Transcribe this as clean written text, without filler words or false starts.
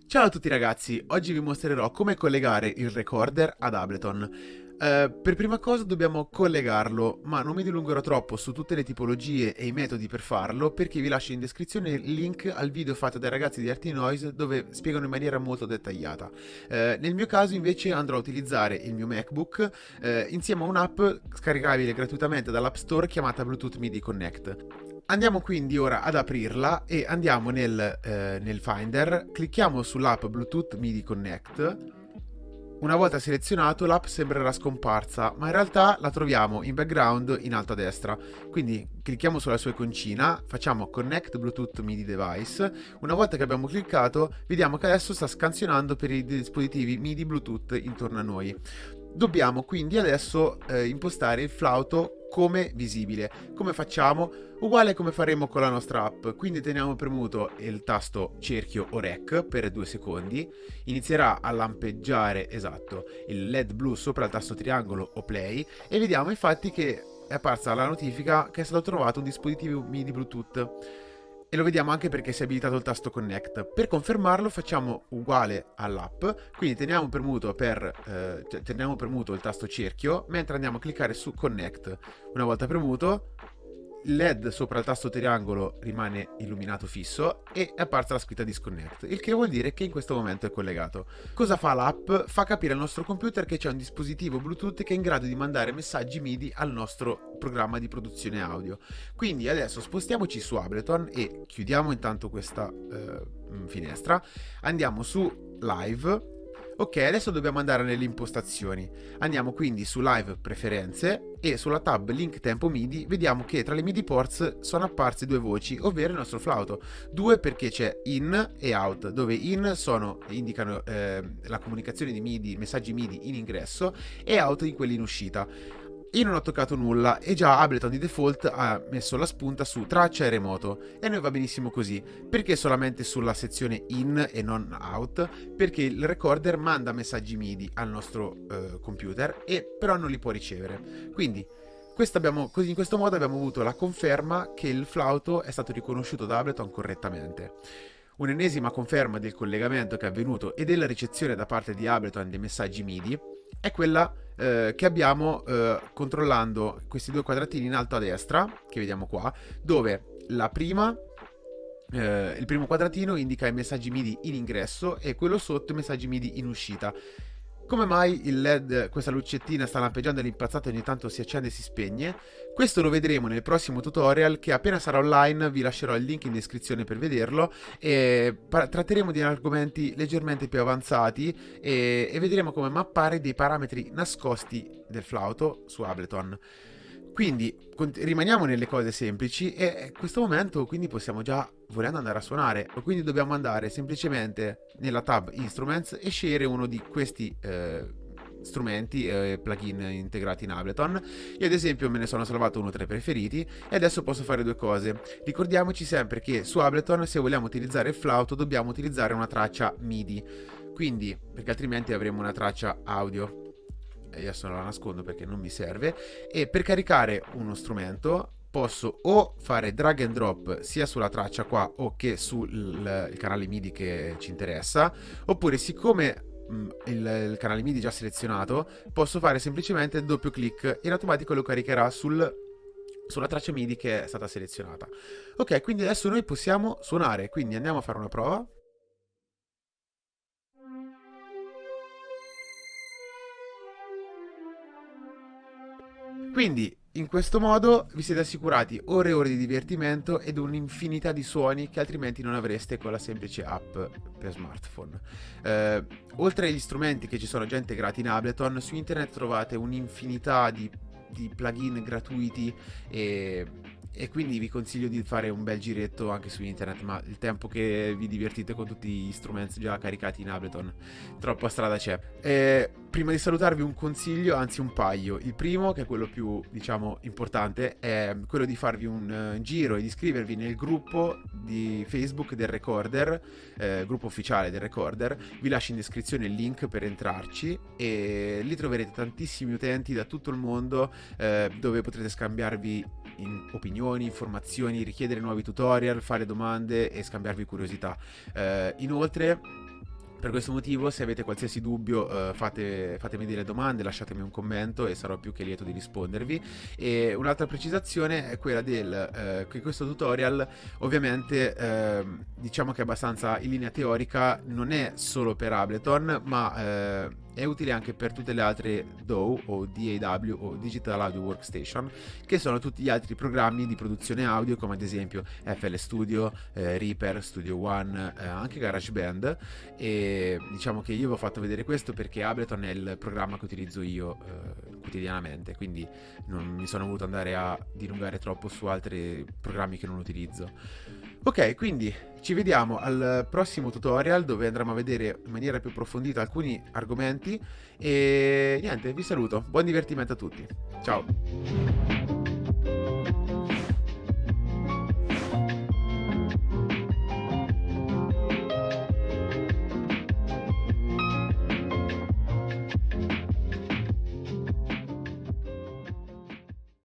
Ciao a tutti ragazzi, oggi vi mostrerò come collegare il recorder ad Ableton. Per prima cosa dobbiamo collegarlo, ma non mi dilungherò troppo su tutte le tipologie e i metodi per farlo perché vi lascio in descrizione il link al video fatto dai ragazzi di Artinoise dove spiegano in maniera molto dettagliata. Nel mio caso invece andrò a utilizzare il mio MacBook insieme a un'app scaricabile gratuitamente dall'App Store chiamata Bluetooth MIDI Connect. Andiamo quindi ora ad aprirla e andiamo nel Finder, clicchiamo sull'app Bluetooth MIDI Connect. Una volta selezionato l'app sembrerà scomparsa, ma in realtà la troviamo in background in alto a destra. Quindi clicchiamo sulla sua iconcina, facciamo Connect Bluetooth MIDI Device. Una volta che abbiamo cliccato, vediamo che adesso sta scansionando per i dispositivi MIDI Bluetooth intorno a noi. Dobbiamo quindi adesso impostare il flauto come visibile. Come facciamo? Uguale come faremo con la nostra app. Quindi teniamo premuto il tasto cerchio o REC per 2 secondi. Inizierà a lampeggiare, esatto, il LED blu sopra il tasto triangolo o play e vediamo infatti che è apparsa la notifica che è stato trovato un dispositivo MIDI Bluetooth. E lo vediamo anche perché si è abilitato il tasto Connect. Per confermarlo facciamo uguale all'app, quindi teniamo premuto il tasto cerchio mentre andiamo a cliccare su Connect. Una volta premuto, il LED sopra il tasto triangolo rimane illuminato fisso e è apparsa la scritta Disconnect, il che vuol dire che in questo momento è collegato. Cosa fa l'app? Fa capire al nostro computer che c'è un dispositivo Bluetooth che è in grado di mandare messaggi MIDI al nostro programma di produzione audio. Quindi adesso spostiamoci su Ableton e chiudiamo intanto questa finestra, andiamo su Live. Ok, adesso dobbiamo andare nelle impostazioni. Andiamo quindi su Live Preferenze e sulla tab Link Tempo MIDI vediamo che tra le MIDI ports sono apparse due voci, ovvero il nostro flauto. Due perché c'è in e out, dove indicano la comunicazione di MIDI, messaggi MIDI in ingresso e out di quelli in uscita. Io non ho toccato nulla e già Ableton di default ha messo la spunta su traccia e remoto e a noi va benissimo così. Perché solamente sulla sezione in e non out? Perché il recorder manda messaggi MIDI al nostro computer e però non li può ricevere. Quindi in questo modo abbiamo avuto la conferma che il flauto è stato riconosciuto da Ableton correttamente. Un'ennesima conferma del collegamento che è avvenuto e della ricezione da parte di Ableton dei messaggi MIDI è quella che abbiamo controllando questi due quadratini in alto a destra, che vediamo qua, dove il primo quadratino indica i messaggi MIDI in ingresso e quello sotto i messaggi MIDI in uscita. Come mai il LED, questa lucettina sta lampeggiando all'impazzata e ogni tanto si accende e si spegne? Questo lo vedremo nel prossimo tutorial che appena sarà online vi lascerò il link in descrizione per vederlo e tratteremo di argomenti leggermente più avanzati e vedremo come mappare dei parametri nascosti del flauto su Ableton. Quindi rimaniamo nelle cose semplici e a questo momento quindi possiamo già volendo andare a suonare o quindi dobbiamo andare semplicemente nella tab Instruments e scegliere uno di questi strumenti plugin integrati in Ableton. Io ad esempio me ne sono salvato uno tra i preferiti e adesso posso fare due cose. Ricordiamoci sempre che su Ableton se vogliamo utilizzare il flauto dobbiamo utilizzare una traccia MIDI, quindi perché altrimenti avremo una traccia audio e adesso la nascondo perché non mi serve. E per caricare uno strumento posso o fare drag and drop sia sulla traccia qua o che sul il canale MIDI che ci interessa, oppure siccome il canale MIDI già selezionato posso fare semplicemente doppio clic e in automatico lo caricherà sulla traccia MIDI che è stata selezionata. Ok, quindi adesso noi possiamo suonare, quindi andiamo a fare una prova. Quindi in questo modo vi siete assicurati ore e ore di divertimento ed un'infinità di suoni che altrimenti non avreste con la semplice app per smartphone. Oltre agli strumenti che ci sono già integrati in Ableton, su internet trovate un'infinità di plugin gratuiti e quindi vi consiglio di fare un bel giretto anche su internet, ma il tempo che vi divertite con tutti gli strumenti già caricati in Ableton, troppa strada c'è. Prima di salutarvi un consiglio, anzi un paio. Il primo, che è quello più, diciamo, importante, è quello di farvi un giro e di iscrivervi nel gruppo di Facebook del Recorder, gruppo ufficiale del Recorder. Vi lascio in descrizione il link per entrarci e lì troverete tantissimi utenti da tutto il mondo dove potrete scambiarvi opinioni, informazioni, richiedere nuovi tutorial, fare domande e scambiarvi curiosità. Inoltre Per questo motivo, se avete qualsiasi dubbio, fatemi delle domande, lasciatemi un commento e sarò più che lieto di rispondervi. E un'altra precisazione è quella che questo tutorial, ovviamente, diciamo che è abbastanza in linea teorica, non è solo per Ableton, ma è utile anche per tutte le altre DAW o DAW o Digital Audio Workstation, che sono tutti gli altri programmi di produzione audio, come ad esempio FL Studio, Reaper, Studio One, anche GarageBand. E diciamo che io vi ho fatto vedere questo perché Ableton è il programma che utilizzo io quotidianamente, quindi non mi sono voluto andare a dilungare troppo su altri programmi che non utilizzo. Ok, quindi ci vediamo al prossimo tutorial, dove andremo a vedere in maniera più approfondita alcuni argomenti e niente, vi saluto, buon divertimento a tutti, ciao!